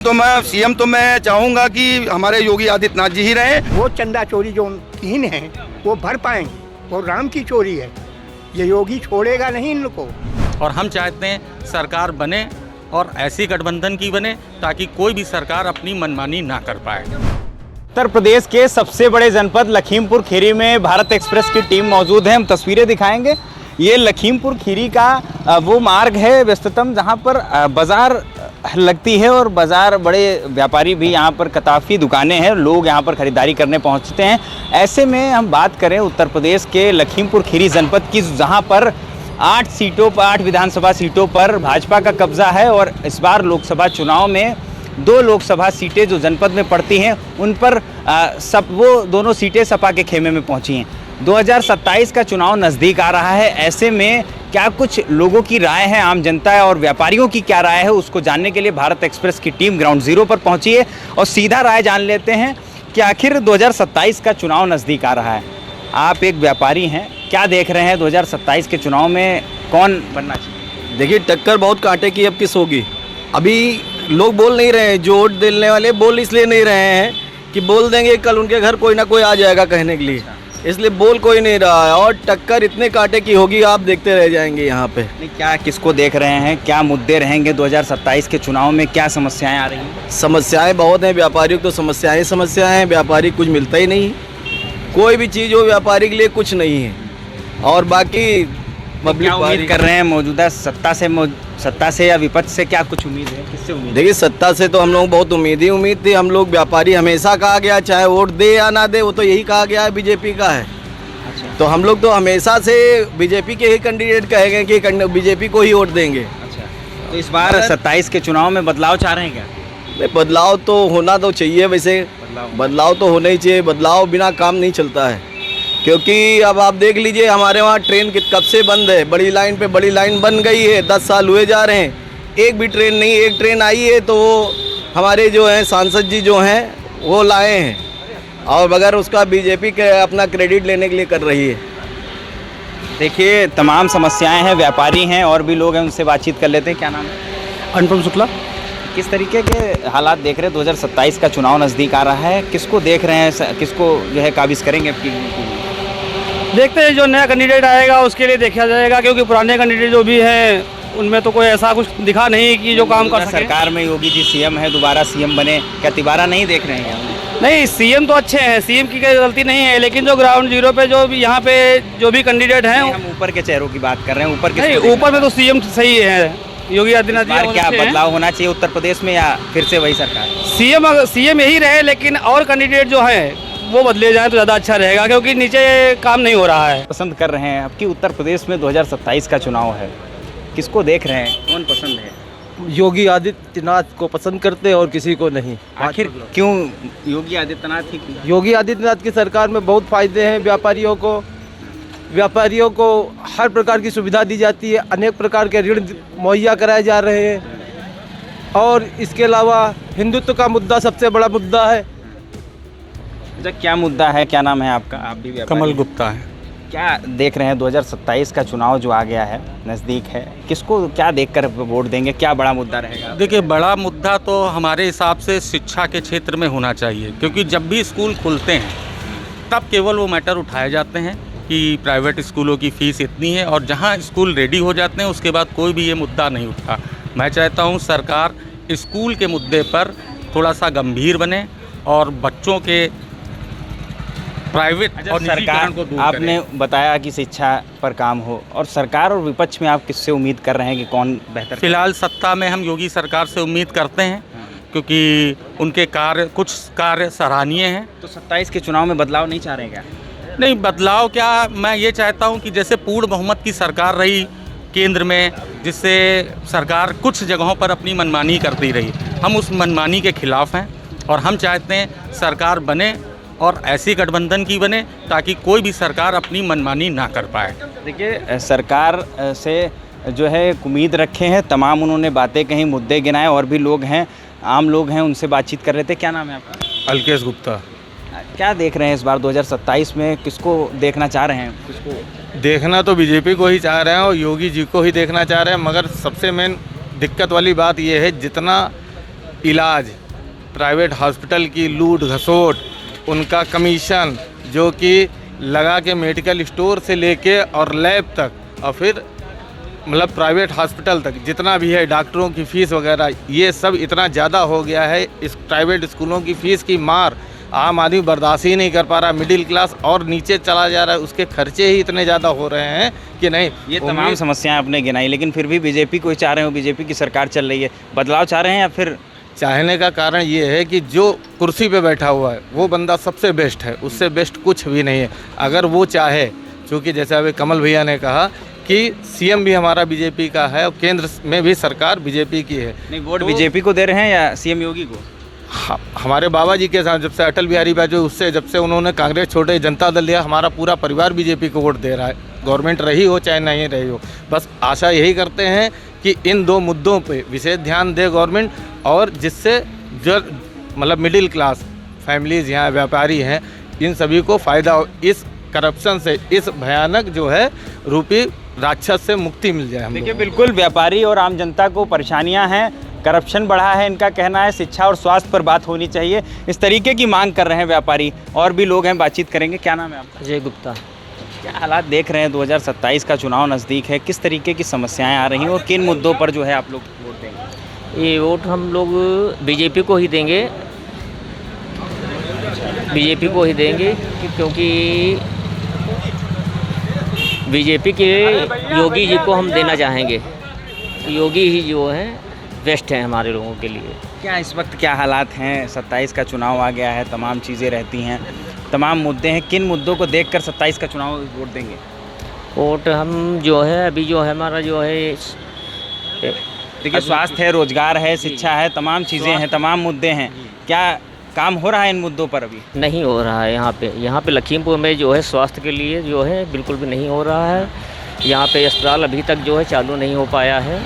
तो मैं चाहूंगा कि हमारे योगी आदित्यनाथ जी ही रहे। वो चंदा चोरी जो 3 है वो भर पाएंगे, वो राम की चोरी है, ये योगी छोड़ेगा नहीं इनको। और हम चाहते हैं सरकार बने और ऐसी गठबंधन की बने ताकि कोई भी सरकार अपनी मनमानी ना कर पाए। उत्तर प्रदेश के सबसे बड़े जनपद लखीमपुर खीरी में भारत एक्सप्रेस की टीम मौजूद है। हम तस्वीरें दिखाएंगे। ये लखीमपुर खीरी का वो मार्ग है व्यस्ततम जहाँ पर बाज़ार लगती है और बाज़ार बड़े व्यापारी भी यहाँ पर काफ़ी दुकानें हैं, लोग यहाँ पर ख़रीदारी करने पहुँचते हैं। ऐसे में हम बात करें उत्तर प्रदेश के लखीमपुर खीरी जनपद की, जहाँ पर 8 विधानसभा सीटों पर भाजपा का कब्जा है और इस बार लोकसभा चुनाव में 2 लोकसभा सीटें जो जनपद में पड़ती हैं उन पर वो दोनों सीटें सपा के खेमे में पहुंची हैं। 2027 का चुनाव नज़दीक आ रहा है। ऐसे में क्या कुछ लोगों की राय है, आम जनता है और व्यापारियों की क्या राय है, उसको जानने के लिए भारत एक्सप्रेस की टीम ग्राउंड ज़ीरो पर पहुंची है और सीधा राय जान लेते हैं कि आखिर 2027 का चुनाव नज़दीक आ रहा है। आप एक व्यापारी हैं, क्या देख रहे हैं 2027 के चुनाव में कौन बनना चाहिए? देखिए, टक्कर बहुत कांटे की अब किस होगी। अभी लोग बोल नहीं रहे हैं, जो वोट देने वाले बोल इसलिए नहीं रहे हैं कि बोल देंगे कल उनके घर कोई ना कोई आ जाएगा कहने के लिए, इसलिए बोल कोई नहीं रहा है। और टक्कर इतने कांटे की होगी, आप देखते रह जाएंगे यहाँ पे। नहीं, क्या किसको देख रहे हैं, क्या मुद्दे रहेंगे 2027 के चुनाव में, क्या समस्याएं आ रही हैं? समस्याएं बहुत हैं, व्यापारियों को तो समस्याएं हैं। व्यापारी कुछ मिलता ही नहीं, कोई भी चीज़ हो व्यापारी के लिए कुछ नहीं है। और बाकी क्या उम्मीद कर रहे हैं मौजूदा सत्ता से या विपक्ष से, क्या कुछ उम्मीद है, किससे उम्मीद? देखिए, सत्ता से तो हम लोग बहुत उम्मीद थी। हम लोग व्यापारी हमेशा कहा गया, चाहे वोट दे या ना दे, वो तो यही कहा गया है बीजेपी का है। अच्छा। तो हम लोग तो हमेशा से बीजेपी के ही कैंडिडेट कहे गए कि बीजेपी को ही वोट देंगे। अच्छा, तो इस बार 27 के चुनाव में बदलाव चाह रहे हैं क्या? नहीं, बदलाव तो होना तो चाहिए। वैसे बदलाव तो होना ही चाहिए, बदलाव बिना काम नहीं चलता है। क्योंकि अब आप देख लीजिए, हमारे वहाँ ट्रेन कब से बंद है, बड़ी लाइन पे बड़ी लाइन बन गई है, 10 साल हुए जा रहे हैं, एक भी ट्रेन नहीं। एक ट्रेन आई है तो वो हमारे जो हैं सांसद जी जो हैं वो लाए हैं, और बगैर उसका बीजेपी के अपना क्रेडिट लेने के लिए कर रही है। देखिए, तमाम समस्याएं हैं, व्यापारी हैं और भी लोग हैं, उनसे बातचीत कर लेते हैं। क्या नाम है? अनुपम शुक्ला। किस तरीके के हालात देख रहे हैं? 2027 का चुनाव नज़दीक आ रहा है, किसको देख रहे हैं, किसको जो है काबिज करेंगे आपकी? देखते हैं, जो नया कैंडिडेट आएगा उसके लिए देखा जाएगा, क्योंकि पुराने कैंडिडेट जो भी हैं उनमें तो कोई ऐसा कुछ दिखा नहीं कि जो काम कर सके। सरकार में योगी जी सीएम है, दोबारा सीएम बने, क्या तिबारा नहीं देख रहे हैं? नहीं, सीएम तो अच्छे हैं, सीएम की कोई गलती नहीं है, लेकिन जो ग्राउंड जीरो पे जो भी यहाँ पे जो भी कैंडिडेट हैं, हम ऊपर के चेहरों की बात कर रहे हैं। ऊपर नहीं, ऊपर में तो सीएम सही है, योगी आदित्यनाथ जी। क्या बदलाव होना चाहिए उत्तर प्रदेश में या फिर से वही सरकार? सीएम यही रहे, लेकिन और कैंडिडेट जो है वो बदले जाए तो ज़्यादा अच्छा रहेगा, क्योंकि नीचे काम नहीं हो रहा है। पसंद कर रहे हैं आपकी उत्तर प्रदेश में 2027 का चुनाव है, किसको देख रहे हैं, कौन पसंद है? योगी आदित्यनाथ को पसंद करते हैं और किसी को नहीं। आखिर क्यों योगी आदित्यनाथ ही? योगी आदित्यनाथ की सरकार में बहुत फ़ायदे हैं। व्यापारियों को हर प्रकार की सुविधा दी जाती है, अनेक प्रकार के ऋण मुहैया कराए जा रहे हैं। और इसके अलावा हिंदुत्व का मुद्दा सबसे बड़ा मुद्दा है। क्या मुद्दा है, क्या नाम है आपका? आप भी कमल गुप्ता है। क्या देख रहे हैं 2027 का चुनाव जो आ गया है, नज़दीक है, किसको क्या देखकर वोट देंगे, क्या बड़ा मुद्दा रहेगा? देखिए, बड़ा मुद्दा तो हमारे हिसाब से शिक्षा के क्षेत्र में होना चाहिए, क्योंकि जब भी स्कूल खुलते हैं तब केवल वो मैटर उठाए जाते हैं कि प्राइवेट स्कूलों की फ़ीस इतनी है, और जहाँ स्कूल रेडी हो जाते हैं उसके बाद कोई भी ये मुद्दा नहीं उठता। मैं चाहता हूँ सरकार स्कूल के मुद्दे पर थोड़ा सा गंभीर बने और बच्चों के प्राइवेट और सरकार को दूर आपने बताया कि शिक्षा पर काम हो, और सरकार और विपक्ष में आप किससे उम्मीद कर रहे हैं कि कौन बेहतर? फिलहाल सत्ता में हम योगी सरकार से उम्मीद करते हैं, क्योंकि उनके कुछ कार्य सराहनीय हैं। तो 27 के चुनाव में बदलाव नहीं चाह रहे हैं क्या? नहीं, बदलाव क्या, मैं ये चाहता हूँ कि जैसे पूर्ण बहुमत की सरकार रही केंद्र में, जिससे सरकार कुछ जगहों पर अपनी मनमानी करती रही, हम उस मनमानी के खिलाफ़ हैं और हम चाहते हैं सरकार बने और ऐसी गठबंधन की बने ताकि कोई भी सरकार अपनी मनमानी ना कर पाए। देखिए, सरकार से जो है उम्मीद रखे हैं, तमाम उन्होंने बातें कहीं, मुद्दे गिनाए, और भी लोग हैं, आम लोग हैं, उनसे बातचीत कर रहे थे। क्या नाम है आपका? अलकेश गुप्ता। क्या देख रहे हैं इस बार 2027 में, किसको देखना चाह रहे हैं? किसको देखना तो बीजेपी को ही चाह रहे हैं और योगी जी को ही देखना चाह रहे हैं, मगर सबसे मेन दिक्कत वाली बात यह है, जितना इलाज, प्राइवेट हॉस्पिटल की लूट घसोट, उनका कमीशन जो कि लगा के मेडिकल स्टोर से लेके और लैब तक और फिर मतलब प्राइवेट हॉस्पिटल तक जितना भी है, डॉक्टरों की फ़ीस वगैरह, ये सब इतना ज़्यादा हो गया है। इस प्राइवेट स्कूलों की फ़ीस की मार आम आदमी बर्दाश्त ही नहीं कर पा रहा। मिडिल क्लास और नीचे चला जा रहा है, उसके खर्चे ही इतने ज़्यादा हो रहे हैं कि नहीं। ये तमाम समस्याएं आपने गिनाई, लेकिन फिर भी बीजेपी को ही चाह रहे हो, बीजेपी की सरकार चल रही है, बदलाव चाह रहे हैं या फिर? चाहने का कारण ये है कि जो कुर्सी पे बैठा हुआ है वो बंदा सबसे बेस्ट है, उससे बेस्ट कुछ भी नहीं है। अगर वो चाहे, क्योंकि जैसे अभी कमल भैया ने कहा कि सीएम भी हमारा बीजेपी का है और केंद्र में भी सरकार बीजेपी की है। नहीं, वोट बीजेपी को दे रहे हैं या सीएम योगी को? हमारे बाबा जी के साथ जब से अटल बिहारी वाजपेयी, उससे जब से उन्होंने कांग्रेस छोड़े, जनता दल लिया, हमारा पूरा परिवार बीजेपी को वोट दे रहा है। गवर्नमेंट रही हो चाहे नहीं रही हो, बस आशा यही करते हैं कि इन दो मुद्दों पे विशेष ध्यान दे गवर्नमेंट, और जिससे जो मतलब मिडिल क्लास फैमिलीज़ यहाँ व्यापारी हैं, इन सभी को फ़ायदा हो, इस करप्शन से, इस भयानक जो है रूपी राक्षस से मुक्ति मिल जाए। देखिए, बिल्कुल व्यापारी और आम जनता को परेशानियां हैं, करप्शन बढ़ा है, इनका कहना है शिक्षा और स्वास्थ्य पर बात होनी चाहिए, इस तरीके की मांग कर रहे हैं व्यापारी। और भी लोग हैं, बातचीत करेंगे। क्या नाम है आपका? अजय गुप्ता। क्या हालात देख रहे हैं, 2027 का चुनाव नज़दीक है, किस तरीके की समस्याएं आ रही हैं और किन मुद्दों पर जो है आप लोग वोट देंगे? ये वोट हम लोग बीजेपी को ही देंगे, बीजेपी को ही देंगे क्योंकि बीजेपी के योगी जी को हम देना चाहेंगे। योगी ही जो है बेस्ट है हमारे लोगों के लिए। क्या इस वक्त क्या हालात हैं? 27 का चुनाव आ गया है, तमाम चीज़ें रहती हैं, तमाम मुद्दे हैं, किन मुद्दों को देखकर 27 का चुनाव वोट देंगे? वोट हम जो है अभी जो है हमारा जो है देखिए, स्वास्थ्य है, रोजगार है, शिक्षा है, तमाम चीज़ें हैं, तमाम मुद्दे हैं। क्या काम हो रहा है इन मुद्दों पर? अभी नहीं हो रहा है। यहाँ पे लखीमपुर में जो है स्वास्थ्य के लिए जो है बिल्कुल भी नहीं हो रहा है। यहाँ पे अस्पताल अभी तक जो है चालू नहीं हो पाया है,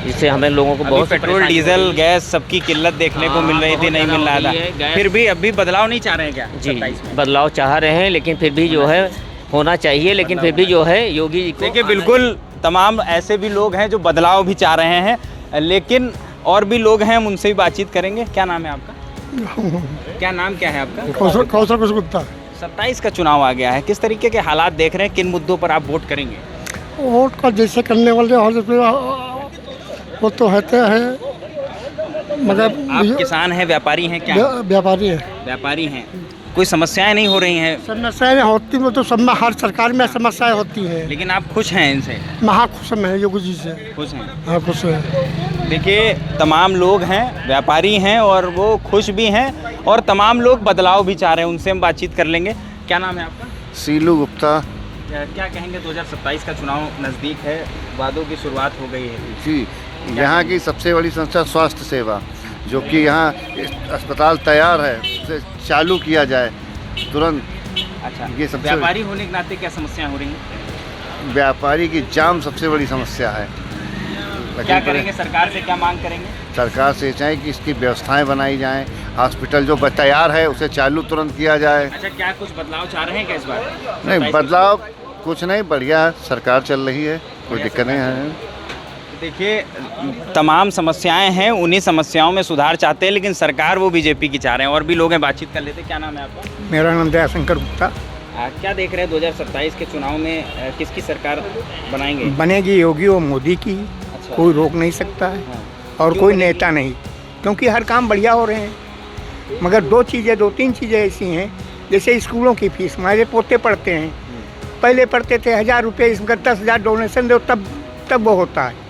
इससे हमें लोगों को बहुत पेट्रोल, डीजल, गैस सबकी किल्लत देखने को मिल रही थी, नहीं मिल रहा था। फिर भी अभी बदलाव नहीं चाह रहे हैं क्या? जी, बदलाव चाह रहे हैं, लेकिन फिर भी जो है होना चाहिए, लेकिन फिर भी जो है योगी जी को। देखिए, बिल्कुल तमाम ऐसे भी लोग हैं जो बदलाव भी चाह रहे हैं, लेकिन और भी लोग हैं, हम उनसे भी बातचीत करेंगे। क्या नाम है आपका? क्या नाम क्या है आपका? कौशल गुप्ता। 27 का चुनाव आ गया है, किस तरीके के हालात देख रहे हैं, किन मुद्दों पर आप वोट करेंगे? वोट का जैसे करने वाले वो तो होते हैं, मगर आप किसान हैं, व्यापारी हैं? क्या व्यापारी है। व्यापारी हैं। कोई समस्याएं नहीं हो रही हैं? समस्याएं होती वो तो सब में, हर सरकार में समस्याएं होती है, लेकिन आप खुश हैं इनसे? महाखुश है योगी जी से। खुश हैं? हाँ, खुश है। देखिए, तमाम लोग हैं, व्यापारी हैं और वो खुश भी हैं, और तमाम लोग बदलाव भी चाह रहे हैं, उनसे हम बातचीत कर लेंगे। क्या नाम है आपका? सीलू गुप्ता। क्या कहेंगे, 2027 का चुनाव नज़दीक है, वादों की शुरुआत हो गई है जी, यहाँ की सबसे बड़ी समस्या स्वास्थ्य सेवा, जो कि यहाँ अस्पताल तैयार है, उसे चालू किया जाए तुरंत। अच्छा, ये सबसे व्यापारी होने के नाते क्या समस्याएं हो रही हैं? व्यापारी की जाम सबसे बड़ी समस्या है। क्या करेंगे, सरकार से क्या मांग करेंगे? सरकार से चाहे कि इसकी व्यवस्थाएं बनाई जाएं, हॉस्पिटल जो तैयार है उसे चालू तुरंत किया जाए। अच्छा, क्या कुछ बदलाव चाह रहे हैं क्या इस बार? नहीं, बदलाव कुछ नहीं, बढ़िया सरकार चल रही है, कोई दिक्कत नहीं है। देखिए, तमाम समस्याएं हैं, उन्हीं समस्याओं में सुधार चाहते हैं, लेकिन सरकार वो बीजेपी की चाह रहे हैं। और भी लोग हैं, बातचीत कर लेते हैं। क्या नाम है आपका? मेरा नाम दयाशंकर गुप्ता। क्या देख रहे हैं 2027 के चुनाव में किसकी सरकार बनाएंगे? बनेगी योगी और मोदी की। अच्छा। कोई रोक नहीं सकता है। हाँ। और कोई नेता नहीं, क्योंकि हर काम बढ़िया हो रहे हैं। मगर दो तीन चीज़ें ऐसी हैं, जैसे स्कूलों की फीस, हमारे पोते पढ़ते हैं, पहले पढ़ते थे 1000 रुपये, इसमें 10,000 डोनेशन दो, तब वो होता है।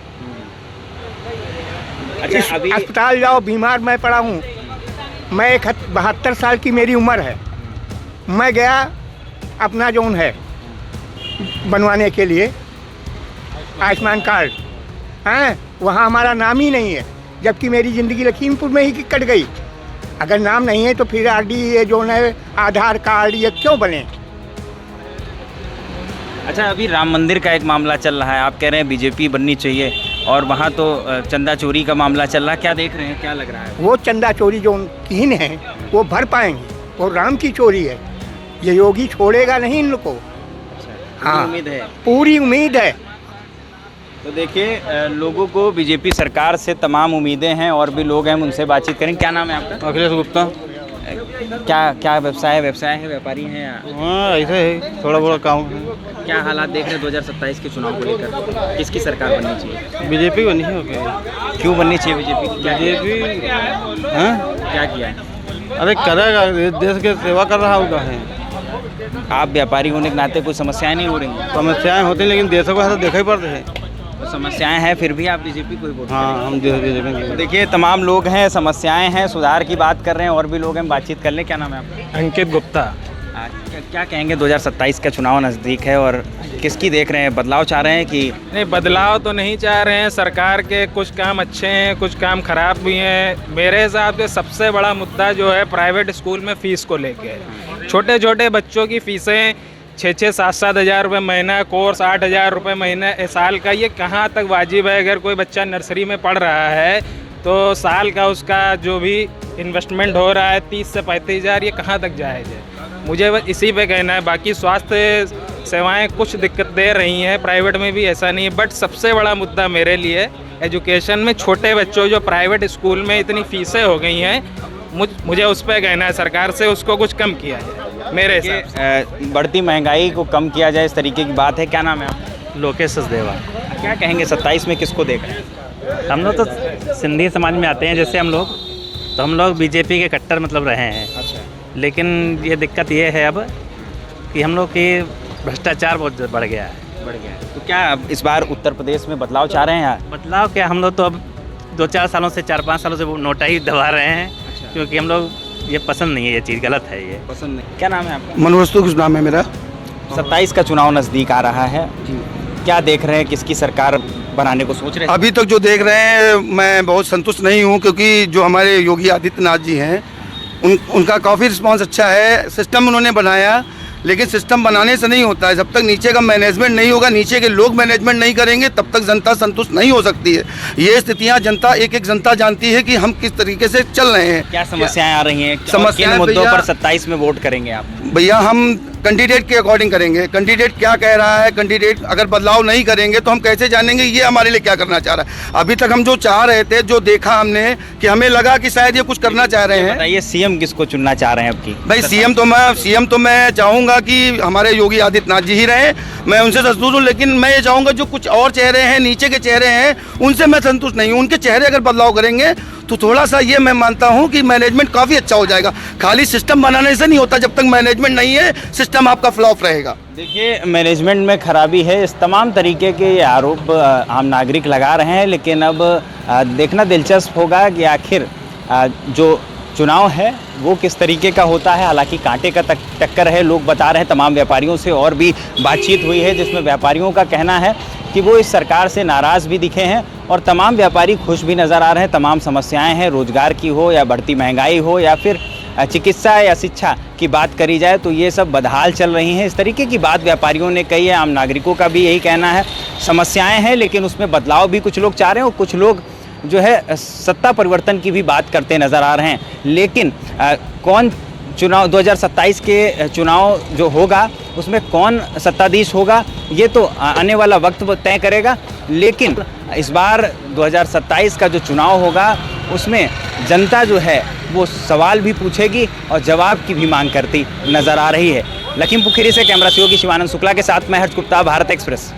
अच्छा, अभी अस्पताल जाओ, बीमार मैं पड़ा हूँ, मैं 72 साल की मेरी उम्र है, मैं गया अपना जोन है बनवाने के लिए आयुष्मान कार्ड, हैं, वहाँ हमारा नाम ही नहीं है, जबकि मेरी ज़िंदगी लखीमपुर में ही कट गई। अगर नाम नहीं है तो फिर आरडी ये जो है आधार कार्ड ये क्यों बने? अच्छा, अभी राम मंदिर का एक मामला चल रहा है, आप कह रहे हैं बीजेपी बननी चाहिए, और वहाँ तो चंदा चोरी का मामला चल रहा है, क्या देख रहे हैं, क्या लग रहा है? वो चंदा चोरी जो कीन है वो भर पाएंगे, वो राम की चोरी है, ये योगी छोड़ेगा नहीं इन लोग को। अच्छा, हाँ, उम्मीद है? पूरी उम्मीद है। तो देखिए लोगों को बीजेपी सरकार से तमाम उम्मीदें हैं और भी लोग हैं, हम उनसे बातचीत करें। क्या नाम है आपका? अखिलेश गुप्ता। क्या व्यवसाय है, व्यापारी हैं या हाँ ऐसे है, थोड़ा बहुत काम है। क्या हालात देख रहे हैं 2027 के चुनाव को लेकर? किसकी सरकार बननी चाहिए? बीजेपी बनी है। ओके, क्यों बननी चाहिए बीजेपी? बीजेपी हाँ क्या किया है? अरे करेगा, देश के सेवा कर रहा होगा है। आप व्यापारी होने के नाते कोई समस्याएं नहीं हो रही? समस्याएं होती हैं लेकिन देशों को ऐसा देखा ही पड़ते हैं। तो समस्याएं हैं फिर भी आप बीजेपी को ही वोट? हाँ हम बीजेपी। देखिए तमाम लोग हैं, समस्याएं हैं, सुधार की बात कर रहे हैं और भी लोग हैं, बातचीत कर लें। क्या नाम है आपका? अंकित गुप्ता। क्या कहेंगे 2027 का चुनाव नज़दीक है और किसकी देख रहे हैं? बदलाव चाह रहे हैं कि नहीं? बदलाव तो नहीं चाह रहे हैं। सरकार के कुछ काम अच्छे हैं, कुछ काम खराब भी हैं। मेरे हिसाब से सबसे बड़ा मुद्दा जो है प्राइवेट स्कूल में फ़ीस को लेके है। छोटे छोटे बच्चों की फ़ीसें 6-6, 7-7 हज़ार रुपये महीना, कोर्स 8 हज़ार रुपये महीना साल का, ये कहाँ तक वाजिब है? अगर कोई बच्चा नर्सरी में पढ़ रहा है तो साल का उसका जो भी इन्वेस्टमेंट हो रहा है 30 से 35 हज़ार, ये कहाँ तक जायज़ है? मुझे बस इसी पे कहना है। बाकी स्वास्थ्य सेवाएं कुछ दिक्कत दे रही हैं, प्राइवेट में भी ऐसा नहीं है। बट सबसे बड़ा मुद्दा मेरे लिए एजुकेशन में छोटे बच्चों जो प्राइवेट स्कूल में इतनी फ़ीसें हो गई हैं, मुझे उस पर कहना है सरकार से उसको कुछ कम किया जाए मेरे हिसाब से। बढ़ती महंगाई को कम किया जाए, इस तरीके की बात है। क्या नाम है आपका? लोकेश सचदेवा। क्या कहेंगे 27 में किसको देख रहे हैं? हम लोग तो सिंधी समाज में आते हैं, जैसे हम लोग बीजेपी के कट्टर मतलब रहे हैं। अच्छा। लेकिन ये दिक्कत ये है अब कि हम लोग की भ्रष्टाचार बहुत बढ़ गया है। तो क्या अब इस बार उत्तर प्रदेश में बदलाव चाह रहे हैं? बदलाव क्या, हम लोग तो अब 2-4 सालों से 4-5 सालों से वो नोटा ही दबा रहे हैं। अच्छा। क्योंकि हम लोग ये पसंद नहीं है, ये चीज़ गलत है, ये पसंद नहीं। क्या नाम है आपका? मनोस्तु कुछ नाम है मेरा। 27 का चुनाव नज़दीक आ रहा है, क्या देख रहे हैं? किसकी सरकार बनाने को सोच रहे हैं? अभी तक जो देख रहे हैं मैं बहुत संतुष्ट नहीं हूँ, क्योंकि जो हमारे योगी आदित्यनाथ जी हैं उनका काफ़ी रिस्पांस अच्छा है। सिस्टम उन्होंने बनाया, लेकिन सिस्टम बनाने से नहीं होता है। जब तक नीचे का मैनेजमेंट नहीं होगा, नीचे के लोग मैनेजमेंट नहीं करेंगे, तब तक जनता संतुष्ट नहीं हो सकती है। ये स्थितियां जनता एक जनता जानती है कि हम किस तरीके से चल रहे हैं। क्या समस्याएं आ रही हैं? समस्याएं किन मुद्दों भैया- पर 27 में वोट करेंगे आप? भैया हम कैंडिडेट के अकॉर्डिंग करेंगे। कैंडिडेट क्या कह रहा है, कैंडिडेट अगर बदलाव नहीं करेंगे तो हम कैसे जानेंगे ये हमारे लिए क्या करना चाह रहा है। अभी तक हम जो चाह रहे थे, जो देखा हमने, कि हमें लगा कि शायद ये कुछ करना चाह रहे हैं। बताइए सीएम किसको चुनना चाह रहे हैं आपकी? भाई सीएम तो मैं चाहूँगा कि हमारे योगी आदित्यनाथ जी ही रहे। मैं उनसे संतुष्ट हूँ, लेकिन मैं ये चाहूँगा जो कुछ और चेहरे हैं, नीचे के चेहरे हैं, उनसे मैं संतुष्ट नहीं हूँ। उनके चेहरे अगर बदलाव करेंगे तो थोड़ा सा ये मैं मानता हूँ कि मैनेजमेंट काफ़ी अच्छा हो जाएगा। खाली सिस्टम बनाने से नहीं होता, जब तक मैनेजमेंट नहीं है सिस्टम आपका फ्लॉप रहेगा। देखिए मैनेजमेंट में खराबी है, इस तमाम तरीके के ये आरोप आम नागरिक लगा रहे हैं। लेकिन अब देखना दिलचस्प होगा कि आखिर जो चुनाव है वो किस तरीके का होता है। हालांकि कांटे का टक्कर है, लोग बता रहे हैं। तमाम व्यापारियों से और भी बातचीत हुई है, जिसमें व्यापारियों का कहना है कि वो इस सरकार से नाराज़ भी दिखे हैं और तमाम व्यापारी खुश भी नज़र आ रहे हैं। तमाम समस्याएं हैं, रोज़गार की हो या बढ़ती महंगाई हो या फिर चिकित्सा या शिक्षा की बात करी जाए, तो ये सब बदहाल चल रही हैं। इस तरीके की बात व्यापारियों ने कही है। आम नागरिकों का भी यही कहना है। समस्याएं हैं लेकिन उसमें बदलाव भी कुछ लोग चाह रहे हैं और कुछ लोग जो है सत्ता परिवर्तन की भी बात करते नज़र आ रहे हैं। लेकिन कौन चुनाव 2027 के चुनाव जो होगा उसमें कौन सत्ताधीश होगा ये तो आने वाला वक्त तय करेगा। लेकिन इस बार 2027 का जो चुनाव होगा उसमें जनता जो है वो सवाल भी पूछेगी और जवाब की भी मांग करती नज़र आ रही है। लखीमपुर खीरी से कैमरा सहयोगी शिवानंद शुक्ला के साथ मैं हर्ष गुप्ता, भारत एक्सप्रेस।